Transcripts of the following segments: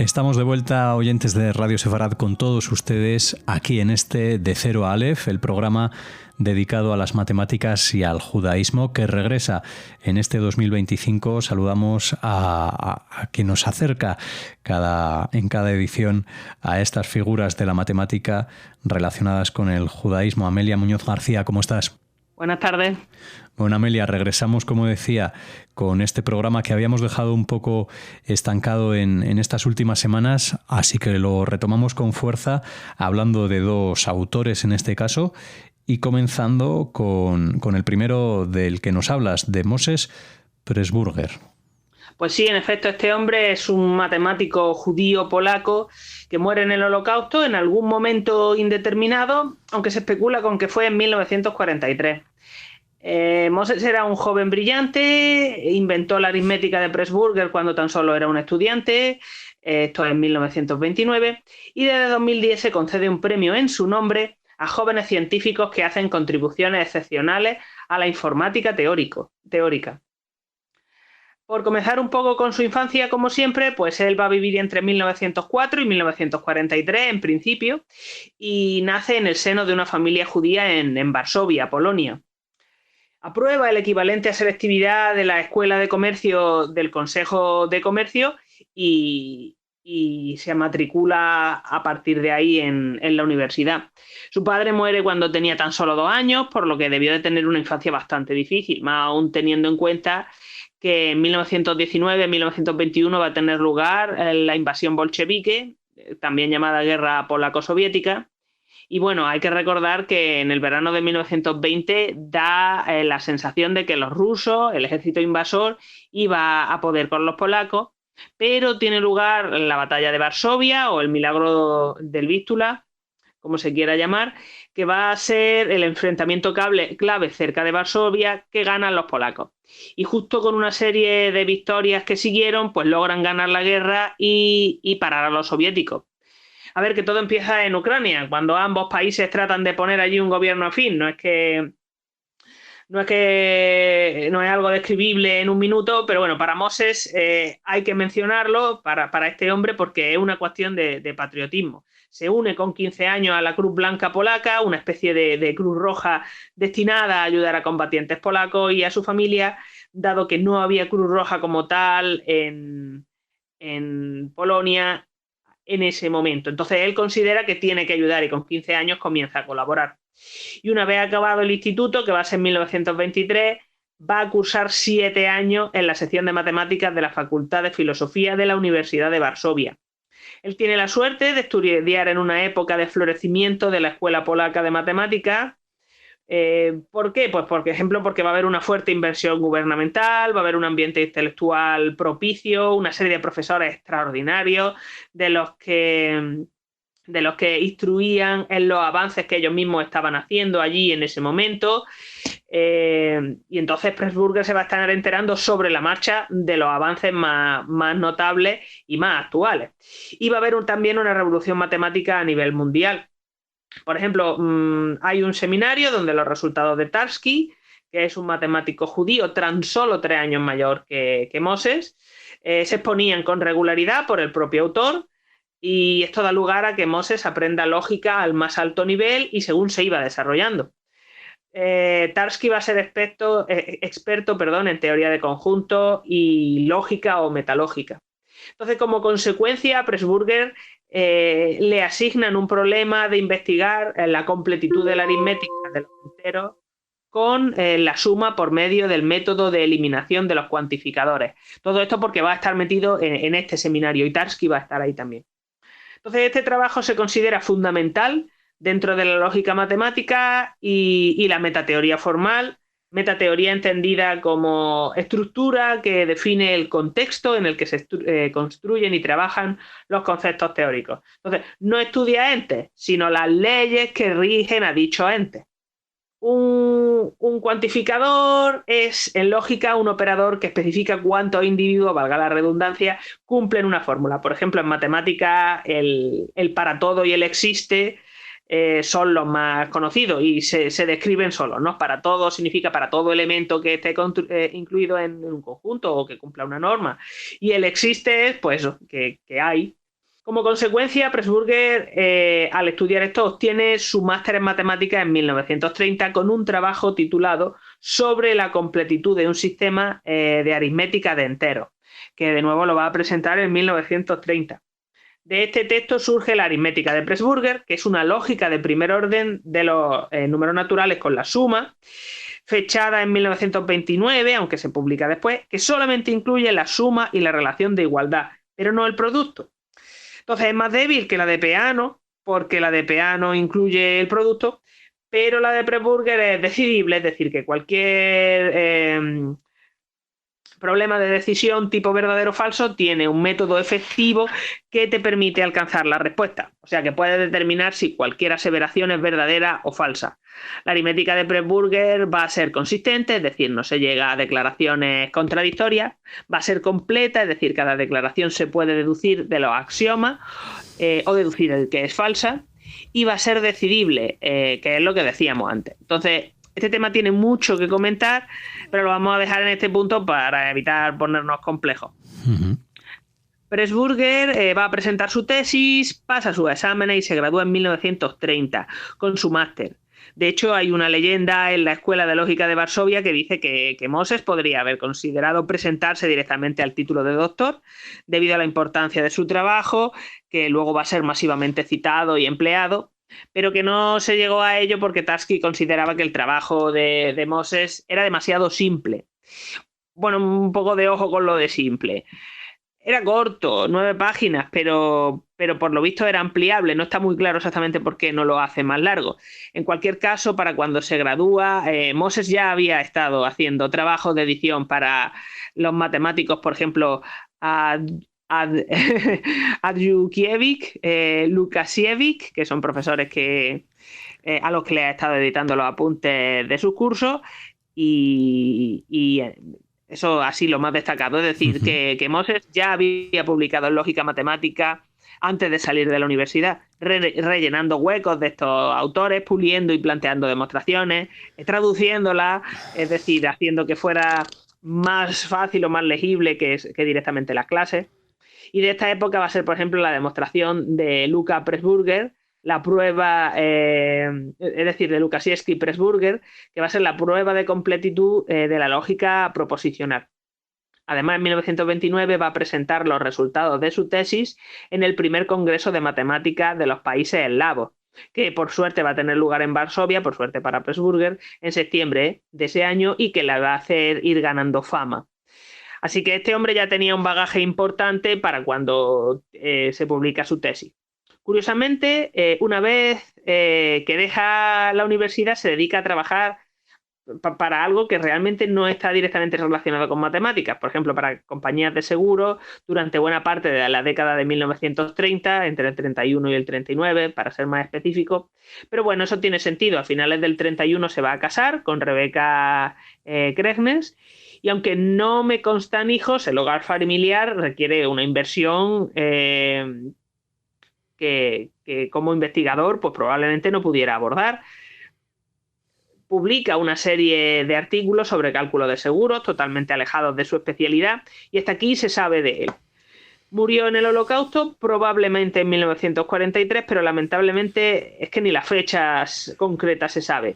Estamos de vuelta, oyentes de Radio Sefarad, con todos ustedes aquí en este De Cero a Aleph, el programa dedicado a las matemáticas y al judaísmo que regresa en este 2025. Saludamos a quien nos acerca en cada edición a estas figuras de la matemática relacionadas con el judaísmo. Amelia Muñoz García, ¿cómo estás? Buenas tardes. Bueno, Amelia, regresamos, como decía, con este programa que habíamos dejado un poco estancado en estas últimas semanas, así que lo retomamos con fuerza, hablando de dos autores en este caso, y comenzando con el primero del que nos hablas, de Moses Pressburger. Pues sí, en efecto, este hombre es un matemático judío polaco que muere en el Holocausto en algún momento indeterminado, aunque se especula con que fue en 1943. Moses era un joven brillante, inventó la aritmética de Pressburger cuando tan solo era un estudiante, esto es en 1929, y desde 2010 se concede un premio en su nombre a jóvenes científicos que hacen contribuciones excepcionales a la informática teórica. Por comenzar un poco con su infancia, como siempre, pues él va a vivir entre 1904 y 1943 en principio, y nace en el seno de una familia judía en Varsovia, Polonia. Aprueba el equivalente a selectividad de la Escuela de Comercio del Consejo de Comercio y se matricula a partir de ahí en la universidad. Su padre muere cuando tenía tan solo 2 años, por lo que debió de tener una infancia bastante difícil, más aún teniendo en cuenta que en 1919-1921 va a tener lugar la invasión bolchevique, también llamada Guerra Polaco-Soviética. Y bueno, hay que recordar que en el verano de 1920 da la sensación de que los rusos, el ejército invasor, iba a poder con los polacos, pero tiene lugar la batalla de Varsovia o el milagro del Vístula, como se quiera llamar, que va a ser el enfrentamiento clave cerca de Varsovia que ganan los polacos. Y justo con una serie de victorias que siguieron, pues logran ganar la guerra y parar a los soviéticos. A ver, que todo empieza en Ucrania, cuando ambos países tratan de poner allí un gobierno afín. No es algo describible en un minuto, pero bueno, para Moses hay que mencionarlo para este hombre porque es una cuestión de patriotismo. Se une con 15 años a la Cruz Blanca Polaca, una especie de Cruz Roja destinada a ayudar a combatientes polacos y a su familia, dado que no había Cruz Roja como tal en Polonia en ese momento. Entonces él considera que tiene que ayudar y con 15 años comienza a colaborar. Y una vez acabado el instituto, que va a ser en 1923, va a cursar 7 años en la sección de matemáticas de la Facultad de Filosofía de la Universidad de Varsovia. Él tiene la suerte de estudiar en una época de florecimiento de la Escuela Polaca de Matemáticas. ¿Por qué? Pues por ejemplo, porque va a haber una fuerte inversión gubernamental, va a haber un ambiente intelectual propicio, una serie de profesores extraordinarios de los que instruían en los avances que ellos mismos estaban haciendo allí en ese momento. Y entonces Pressburger se va a estar enterando sobre la marcha de los avances más notables y más actuales. Y va a haber también una revolución matemática a nivel mundial. Por ejemplo, hay un seminario donde los resultados de Tarski, que es un matemático judío tan solo 3 años mayor que Moses, se exponían con regularidad por el propio autor, y esto da lugar a que Moses aprenda lógica al más alto nivel y según se iba desarrollando. Tarski va a ser experto en teoría de conjuntos y lógica o metalógica. Entonces, como consecuencia, a Pressburger le asignan un problema de investigar la completitud de la aritmética de los enteros con la suma por medio del método de eliminación de los cuantificadores. Todo esto porque va a estar metido en este seminario y Tarski va a estar ahí también. Entonces, este trabajo se considera fundamental dentro de la lógica matemática y la metateoría formal. Metateoría entendida como estructura que define el contexto en el que se construyen y trabajan los conceptos teóricos. Entonces, no estudia entes, sino las leyes que rigen a dichos entes. Un cuantificador es, en lógica, un operador que especifica cuántos individuos, valga la redundancia, cumplen una fórmula. Por ejemplo, en matemática, el para todo y el existe son los más conocidos y se describen solos, ¿no? Para todo significa para todo elemento que esté incluido en un conjunto o que cumpla una norma. Y el existe es, pues, que hay. Como consecuencia, Pressburger, al estudiar esto, obtiene su máster en matemáticas en 1930 con un trabajo titulado Sobre la completitud de un sistema de aritmética de enteros, que de nuevo lo va a presentar en 1930. De este texto surge la aritmética de Pressburger, que es una lógica de primer orden de los números naturales con la suma, fechada en 1929, aunque se publica después, que solamente incluye la suma y la relación de igualdad, pero no el producto. Entonces es más débil que la de Peano, porque la de Peano incluye el producto, pero la de Pressburger es decidible, es decir, que cualquier problema de decisión tipo verdadero o falso tiene un método efectivo que te permite alcanzar la respuesta. O sea que puedes determinar si cualquier aseveración es verdadera o falsa. La aritmética de Pressburger va a ser consistente, es decir, no se llega a declaraciones contradictorias, va a ser completa, es decir, cada declaración se puede deducir de los axiomas o deducir el que es falsa, y va a ser decidible, que es lo que decíamos antes. Entonces, este tema tiene mucho que comentar, pero lo vamos a dejar en este punto para evitar ponernos complejos. Pressburger va a presentar su tesis, pasa sus exámenes y se gradúa en 1930 con su máster. De hecho, hay una leyenda en la Escuela de Lógica de Varsovia que dice que Moses podría haber considerado presentarse directamente al título de doctor debido a la importancia de su trabajo, que luego va a ser masivamente citado y empleado, pero que no se llegó a ello porque Tarski consideraba que el trabajo de Moses era demasiado simple. Bueno, un poco de ojo con lo de simple. Era corto, 9 páginas, pero por lo visto era ampliable. No está muy claro exactamente por qué no lo hace más largo. En cualquier caso, para cuando se gradúa, Moses ya había estado haciendo trabajos de edición para los matemáticos, por ejemplo, Andrzejewicz, Łukasiewicz, que son profesores a los que le ha estado editando los apuntes de sus cursos, y eso así lo más destacado, es decir, que Moses ya había publicado en Lógica Matemática antes de salir de la universidad, rellenando huecos de estos autores, puliendo y planteando demostraciones, traduciéndolas, es decir, haciendo que fuera más fácil o más legible que directamente las clases. Y de esta época va a ser, por ejemplo, la demostración de Luca Pressburger, la prueba, es decir, de Lukasiewicz-Pressburger, que va a ser la prueba de completitud de la lógica proposicional. Además, en 1929 va a presentar los resultados de su tesis en el primer Congreso de Matemáticas de los Países Eslavos, que por suerte va a tener lugar en Varsovia, por suerte para Pressburger, en septiembre de ese año, y que la va a hacer ir ganando fama. Así que este hombre ya tenía un bagaje importante para cuando se publica su tesis. Curiosamente, una vez que deja la universidad, se dedica a trabajar para algo que realmente no está directamente relacionado con matemáticas. Por ejemplo, para compañías de seguros durante buena parte de la década de 1930, entre el 31 y el 39, para ser más específico. Pero bueno, eso tiene sentido. A finales del 31 se va a casar con Rebecca Kregnes, y aunque no me constan hijos, el hogar familiar requiere una inversión que como investigador pues probablemente no pudiera abordar. Publica una serie de artículos sobre cálculo de seguros totalmente alejados de su especialidad, y hasta aquí se sabe de él. Murió en el Holocausto, probablemente en 1943, pero lamentablemente es que ni las fechas concretas se sabe.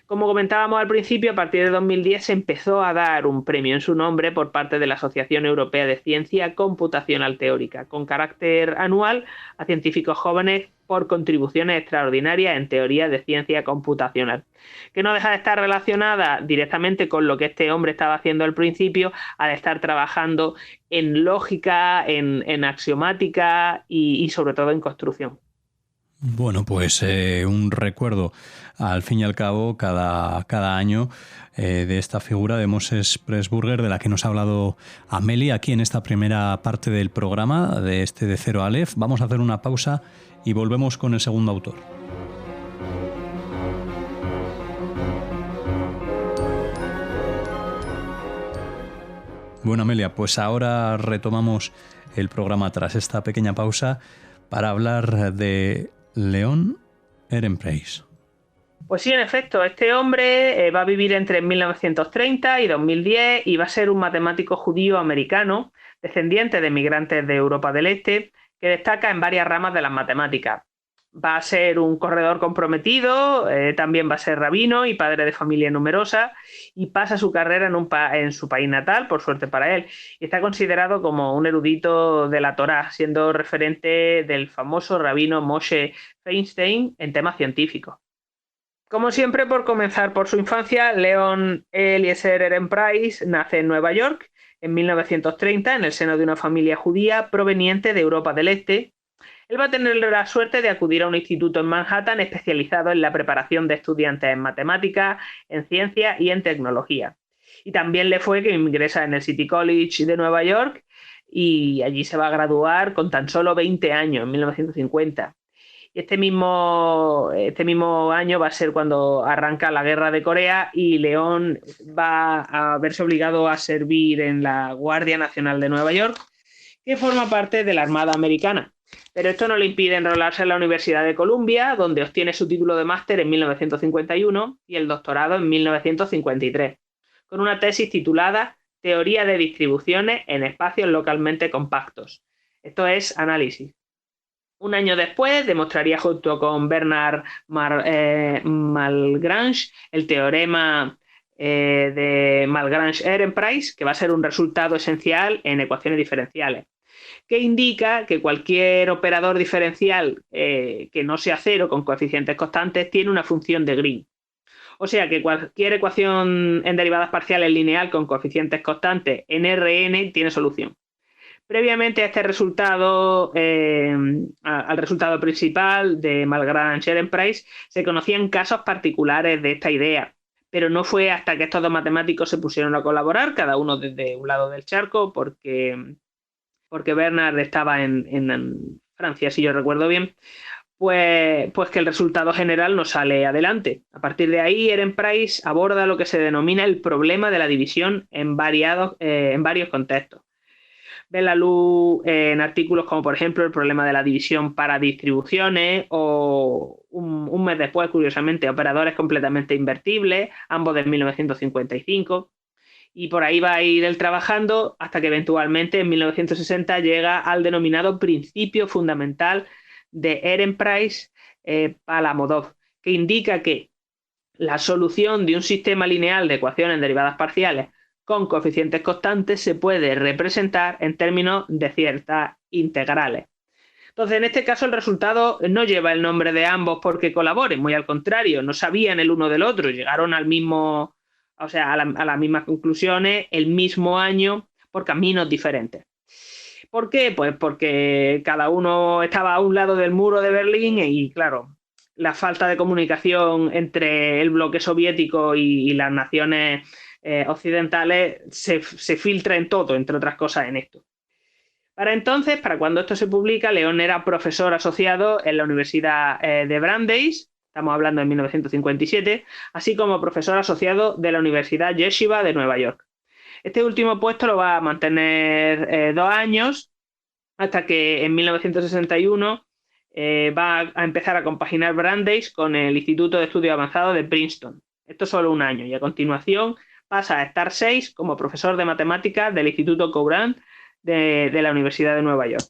Como comentábamos al principio, a partir de 2010 se empezó a dar un premio en su nombre por parte de la Asociación Europea de Ciencia Computacional Teórica, con carácter anual, a científicos jóvenes por contribuciones extraordinarias en teoría de ciencia computacional, que no deja de estar relacionada directamente con lo que este hombre estaba haciendo al principio, al estar trabajando en lógica, en axiomática y sobre todo en construcción. Bueno, pues un recuerdo, al fin y al cabo, cada año de esta figura de Moses Pressburger, de la que nos ha hablado Amelia aquí en esta primera parte del programa, de este de Cero a Aleph. Vamos a hacer una pausa y volvemos con el segundo autor. Bueno, Amelia, pues ahora retomamos el programa tras esta pequeña pausa para hablar de Leon Ehrenpreis. Pues sí, en efecto, este hombre va a vivir entre 1930 y 2010 y va a ser un matemático judío americano, descendiente de migrantes de Europa del Este, que destaca en varias ramas de las matemáticas. Va a ser un corredor comprometido, también va a ser rabino y padre de familia numerosa, y pasa su carrera en su país natal, por suerte para él, y está considerado como un erudito de la Torá, siendo referente del famoso rabino Moshe Feinstein en temas científicos. Como siempre, por comenzar por su infancia, Leon Eliezer Ehrenpreis nace en Nueva York en 1930 en el seno de una familia judía proveniente de Europa del Este. Él va a tener la suerte de acudir a un instituto en Manhattan especializado en la preparación de estudiantes en matemáticas, en ciencia y en tecnología. Y también le fue que ingresa en el City College de Nueva York y allí se va a graduar con tan solo 20 años, en 1950. Y este mismo año va a ser cuando arranca la Guerra de Corea y León va a verse obligado a servir en la Guardia Nacional de Nueva York, que forma parte de la Armada Americana. Pero esto no le impide enrolarse en la Universidad de Columbia, donde obtiene su título de máster en 1951 y el doctorado en 1953, con una tesis titulada Teoría de distribuciones en espacios localmente compactos. Esto es análisis. Un año después demostraría junto con Bernard Malgrange el teorema de Malgrange-Ehrenpreis, que va a ser un resultado esencial en ecuaciones diferenciales, que indica que cualquier operador diferencial que no sea cero con coeficientes constantes tiene una función de Green. O sea que cualquier ecuación en derivadas parciales lineal con coeficientes constantes en Rn tiene solución. Previamente a este resultado, al resultado principal de Malgrange-Ehrenpreis, se conocían casos particulares de esta idea, pero no fue hasta que estos dos matemáticos se pusieron a colaborar, cada uno desde un lado del charco, porque Bernard estaba en Francia, si yo recuerdo bien, pues que el resultado general no sale adelante. A partir de ahí, Ehrenpreis aborda lo que se denomina el problema de la división en varios contextos. Ve la luz en artículos como, por ejemplo, el problema de la división para distribuciones o un mes después, curiosamente, operadores completamente invertibles, ambos de 1955. Y por ahí va a ir él trabajando hasta que eventualmente en 1960 llega al denominado principio fundamental de Ehrenpreis-Palamodov, que indica que la solución de un sistema lineal de ecuaciones en derivadas parciales con coeficientes constantes se puede representar en términos de ciertas integrales. Entonces, en este caso, el resultado no lleva el nombre de ambos porque colaboren, muy al contrario, no sabían el uno del otro, llegaron al mismo, o sea, a las mismas conclusiones el mismo año por caminos diferentes. ¿Por qué? Pues porque cada uno estaba a un lado del muro de Berlín y, claro, la falta de comunicación entre el bloque soviético y las naciones occidentales se filtra en todo, entre otras cosas en esto. Para entonces, para cuando esto se publica, León era profesor asociado en la Universidad de Brandeis, estamos hablando de 1957, así como profesor asociado de la Universidad Yeshiva de Nueva York. Este último puesto lo va a mantener 2 años, hasta que en 1961 va a empezar a compaginar Brandeis con el Instituto de Estudios Avanzados de Princeton. Esto es solo 1 año, y a continuación pasa a estar 6 como profesor de matemáticas del Instituto Courant de la Universidad de Nueva York.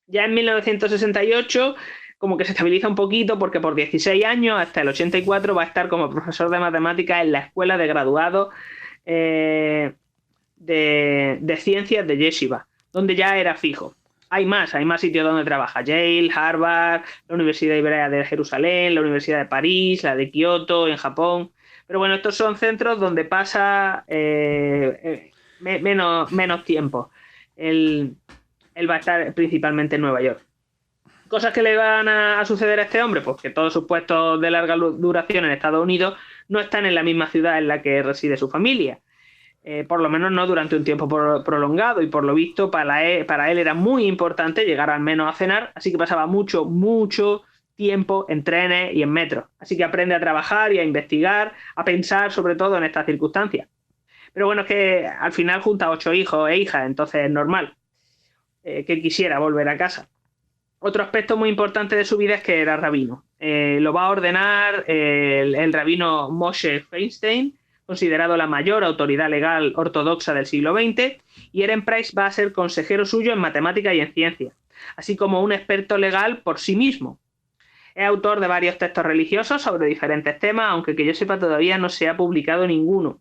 Ya en 1968 como que se estabiliza un poquito porque por 16 años hasta el 84 va a estar como profesor de matemáticas en la Escuela de Graduados de Ciencias de Yeshiva, donde ya era fijo. Hay más sitios donde trabaja: Yale, Harvard, la Universidad Hebrea de Jerusalén, la Universidad de París, la de Kioto, en Japón. Pero bueno, estos son centros donde pasa menos tiempo. Él va a estar principalmente en Nueva York. ¿Cosas que le van a suceder a este hombre? Pues que todos sus puestos de larga duración en Estados Unidos no están en la misma ciudad en la que reside su familia. Por lo menos no durante un tiempo prolongado, y por lo visto para él era muy importante llegar al menos a cenar, así que pasaba mucho tiempo en trenes y en metros. Así que aprende a trabajar y a investigar, a pensar sobre todo en estas circunstancias. Pero bueno, es que al final junta 8 hijos e hijas, entonces es normal que quisiera volver a casa. Otro aspecto muy importante de su vida es que era rabino. Lo va a ordenar el rabino Moshe Feinstein, considerado la mayor autoridad legal ortodoxa del siglo XX, y Ehrenpreis va a ser consejero suyo en matemáticas y en ciencia. así como un experto legal por sí mismo. Es autor de varios textos religiosos sobre diferentes temas, aunque que yo sepa todavía no se ha publicado ninguno.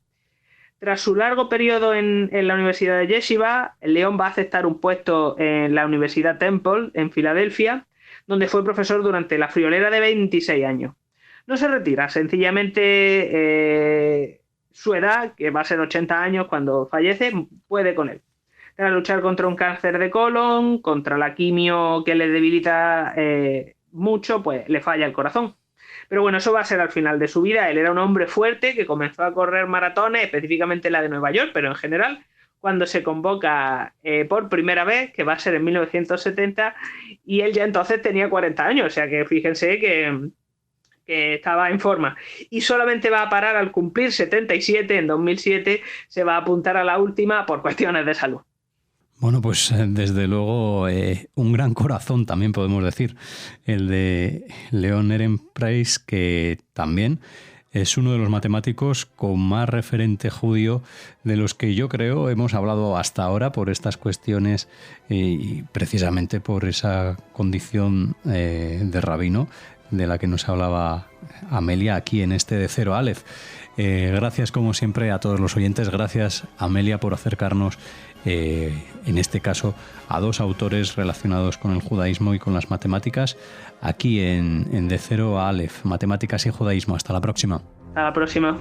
Tras su largo periodo en la Universidad de Yeshiva, León va a aceptar un puesto en la Universidad Temple, en Filadelfia, donde fue profesor durante la friolera de 26 años. No se retira, sencillamente su edad, que va a ser 80 años cuando fallece, puede con él. Tras luchar contra un cáncer de colon, contra la quimio que le debilita mucho, pues le falla el corazón. Pero bueno, eso va a ser al final de su vida. Él era un hombre fuerte que comenzó a correr maratones, específicamente la de Nueva York, pero en general, cuando se convoca por primera vez, que va a ser en 1970, y él ya entonces tenía 40 años, o sea que fíjense que estaba en forma. Y solamente va a parar al cumplir 77, en 2007, se va a apuntar a la última por cuestiones de salud. Bueno, pues desde luego un gran corazón también podemos decir, el de Leon Ehrenpreis, que también es uno de los matemáticos con más referente judío de los que yo creo hemos hablado hasta ahora por estas cuestiones y precisamente por esa condición de rabino de la que nos hablaba Amelia aquí en este de Cero Aleph. Gracias como siempre a todos los oyentes, gracias Amelia por acercarnos en este caso a dos autores relacionados con el judaísmo y con las matemáticas aquí en De Cero a Aleph, Matemáticas y Judaísmo. Hasta la próxima. Hasta la próxima.